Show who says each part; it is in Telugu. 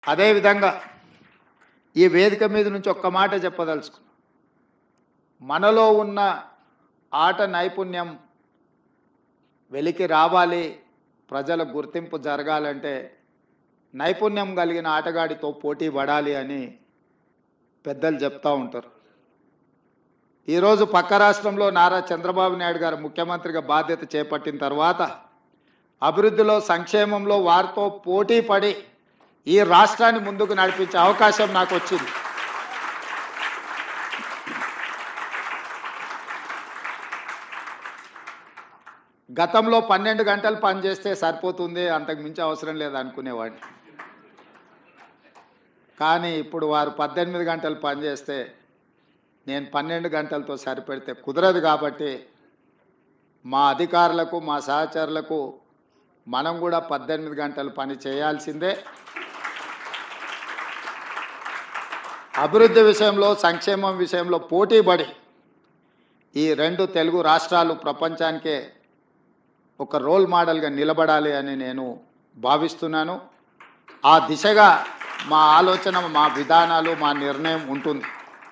Speaker 1: అదేవిధంగా ఈ వేదిక మీద నుంచి ఒక్క మాట చెప్పదలుచుకున్నాను. మనలో ఉన్న ఆట నైపుణ్యం వెలికి రావాలి, ప్రజల గుర్తింపు జరగాలంటే నైపుణ్యం కలిగిన ఆటగాడితో పోటీ పడాలి అని పెద్దలు చెప్తూ ఉంటారు. ఈరోజు పక్క రాష్ట్రంలో నారా చంద్రబాబు నాయుడు గారు ముఖ్యమంత్రిగా బాధ్యత చేపట్టిన తర్వాత అభివృద్ధిలో, సంక్షేమంలో వారితో పోటీ పడి ఈ రాష్ట్రాన్ని ముందుకు నడిపించే అవకాశం నాకు వచ్చింది. గతంలో 12 గంటలు పనిచేస్తే సరిపోతుంది, అంతకు మించి అవసరం లేదు అనుకునేవాడిని. కానీ ఇప్పుడు వారు 18 గంటలు పనిచేస్తే నేను 12 గంటలతో సరిపెడితే కుదరదు. కాబట్టి మా అధికారులకు, మా సహచరులకు మనం కూడా 18 గంటలు పని చేయాల్సిందే. అభివృద్ధి విషయంలో, సంక్షేమం విషయంలో పోటీపడి ఈ 2 తెలుగు రాష్ట్రాలు ప్రపంచానికే ఒక రోల్ మోడల్గా నిలబడాలి అని నేను భావిస్తున్నాను. ఆ దిశగా మా ఆలోచన, మా విధానాలు, మా నిర్ణయం ఉంటుంది.